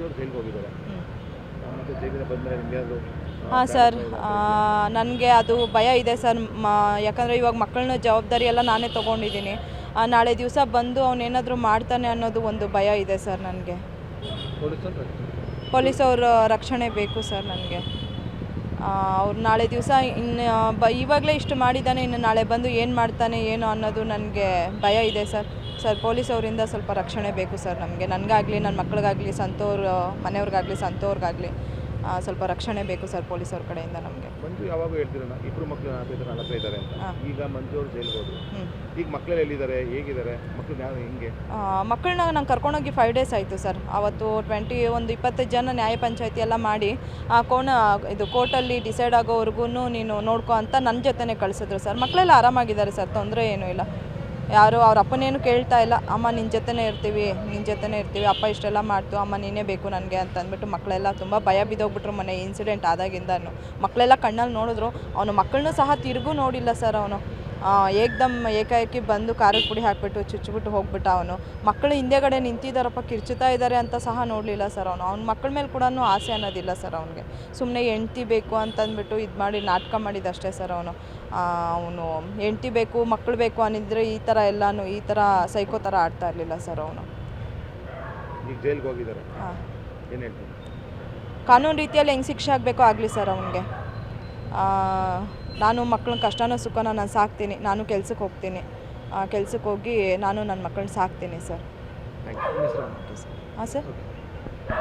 ಮಂಜು ಅವರು ಜೈಲಿಗೆ ಹೋಗಿದ್ದಾರೆ. ಮತ್ತೆ ಜೈಲಿಂದ ಬಂದಮೇಲೆ ನಿಮಗೇನಾದರೂ ಹಾಂ ಸರ್, ನನಗೆ ಅದು ಭಯ ಇದೆ ಸರ್. ಯಾಕಂದರೆ ಇವಾಗ ಮಕ್ಕಳನ್ನ ಜವಾಬ್ದಾರಿ ಎಲ್ಲ ನಾನೇ ತೊಗೊಂಡಿದ್ದೀನಿ. ನಾಳೆ ದಿವಸ ಬಂದು ಅವನೇನಾದರೂ ಮಾಡ್ತಾನೆ ಅನ್ನೋದು ಒಂದು ಭಯ ಇದೆ ಸರ್ ನನಗೆ. ಪೊಲೀಸವ್ರ ರಕ್ಷಣೆ ಬೇಕು ಸರ್ ನನಗೆ. ಅವ್ರು ನಾಳೆ ದಿವಸ ಇನ್ನು ಇವಾಗಲೇ ಇಷ್ಟು ಮಾಡಿದ್ದಾನೆ, ಇನ್ನು ನಾಳೆ ಬಂದು ಏನು ಮಾಡ್ತಾನೆ ಏನು ಅನ್ನೋದು ನನಗೆ ಭಯ ಇದೆ ಸರ್. ಪೊಲೀಸವರಿಂದ ಸ್ವಲ್ಪ ರಕ್ಷಣೆ ಬೇಕು ಸರ್ ನಮಗೆ. ನನಗಾಗಲಿ, ನನ್ನ ಮಕ್ಳಿಗಾಗಲಿ, ಸಂತೋರ್ ಮನೆಯವ್ರಿಗಾಗಲಿ, ಸಂತೋರ್ಗಾಗಲಿ ಸ್ವಲ್ಪ ರಕ್ಷಣೆ ಬೇಕು ಸರ್ ಪೊಲೀಸವ್ರ ಕಡೆಯಿಂದ ನಮಗೆ. ಮಂಜು ಯಾವಾಗ ಹೇಳ್ತೀರಣ್ಣ ಇಬ್ಬರು ಮಕ್ಕಳು ನನ್ನ ಹತ್ರ ಇದ್ದಾರೆ ಅಂತ. ಈಗ ಮಂಜು ಅವರು ಜೈಲಿಗೆ ಹೋದ್ರು, ಈಗ ಮಕ್ಕಳೆಲ್ಲ ಎಲ್ಲಿದ್ದಾರೆ, ಹೇಗಿದ್ದಾರೆ ಮಕ್ಕಳು, ಯಾವ ಹಿಂಗೆ? ಮಕ್ಕಳನ್ನ ನಾನು ಕರ್ಕೊಂಡೋಗಿ 5 ಡೇಸ್ ಆಯಿತು ಸರ್. ಅವತ್ತು 25 ಜನ ನ್ಯಾಯ ಪಂಚಾಯತಿ ಎಲ್ಲ ಮಾಡಿ ಇದು ಕೋರ್ಟಲ್ಲಿ ಡಿಸೈಡ್ ಆಗೋವರೆಗೂ ನೀನು ನೋಡ್ಕೊ ಅಂತ ನನ್ನ ಜೊತೆನೇ ಕಳಿಸಿದ್ರು ಸರ್. ಮಕ್ಕಳೆಲ್ಲ ಆರಾಮಾಗಿದ್ದಾರೆ ಸರ್, ತೊಂದರೆ ಏನೂ ಇಲ್ಲ. ಯಾರು ಅವ್ರ ಅಪ್ಪನೇನು ಕೇಳ್ತಾ ಇಲ್ಲ, ಅಮ್ಮ ನಿನ್ನ ಜೊತೆನೇ ಇರ್ತೀವಿ, ಅಪ್ಪ ಇಷ್ಟೆಲ್ಲ ಮಾಡ್ತು, ಅಮ್ಮ ನೀನೇ ಬೇಕು ನನಗೆ ಅಂತ ಅಂದ್ಬಿಟ್ಟು ಮಕ್ಕಳೆಲ್ಲ ತುಂಬ ಭಯ ಬಿದ್ದೋಗ್ಬಿಟ್ರು. ಮೊನ್ನೆ ಇನ್ಸಿಡೆಂಟ್ ಆದಾಗಿಂದನು ಮಕ್ಕಳೆಲ್ಲ ಕಣ್ಣಲ್ಲಿ ನೋಡಿದ್ರು. ಅವನು ಮಕ್ಕಳನ್ನೂ ಸಹ ತಿರುಗೂ ನೋಡಿಲ್ಲ ಸರ್. ಅವನು ಏಕಾಏಕಿ ಬಂದು ಖಾರದ ಪುಡಿ ಹಾಕಿಬಿಟ್ಟು ಚುಚ್ಚಿಬಿಟ್ಟು ಹೋಗ್ಬಿಟ್ಟ. ಅವನು ಮಕ್ಕಳು ಹಿಂದೆಗಡೆ ನಿಂತಿದ್ದಾರಪ್ಪ, ಕಿರ್ಚುತ್ತಾ ಇದ್ದಾರೆ ಅಂತ ಸಹ ನೋಡಲಿಲ್ಲ ಸರ್. ಅವ್ನ ಮಕ್ಕಳ ಮೇಲೆ ಕೂಡ ಆಸೆ ಅನ್ನೋದಿಲ್ಲ ಸರ್ ಅವನಿಗೆ. ಸುಮ್ಮನೆ ಹೆಂಡ್ತಿ ಬೇಕು ಅಂತಂದ್ಬಿಟ್ಟು ಇದು ಮಾಡಿ ನಾಟಕ ಮಾಡಿದ್ದಷ್ಟೇ ಸರ್. ಅವನು ಹೆಂಡ್ತಿ ಬೇಕು, ಮಕ್ಕಳು ಬೇಕು ಅನ್ನಿದ್ರೆ ಈ ಥರ ಎಲ್ಲನೂ ಈ ಥರ ಸೈಕೋ ಥರ ಆಡ್ತಾ ಇರಲಿಲ್ಲ ಸರ್ ಅವನು. ಈಗ ಜೈಲಿಗೆ ಹೋಗಿದ್ದಾರೆ, ಹಾಂ, ಏನು ಹೇಳ್ತೀನಿ? ಕಾನೂನು ರೀತಿಯಲ್ಲಿ ಹೆಂಗೆ ಶಿಕ್ಷೆ ಆಗಬೇಕೋ ಆಗಲಿ ಸರ್ ಅವನಿಗೆ. ನಾನು ಮಕ್ಕಳನ್ನ ಕಷ್ಟನೋ ಸುಖನೋ ನಾನು ಸಾಕ್ತೀನಿ. ನಾನು ಕೆಲ್ಸಕ್ಕೆ ಹೋಗ್ತೀನಿ. ಕೆಲ್ಸಕ್ಕೆ ಹೋಗಿ ನಾನು ನನ್ನ ಮಕ್ಕಳನ್ನ ಸಾಕ್ತೀನಿ ಸರ್. Thank you. ಹಾಂ ಸರ್.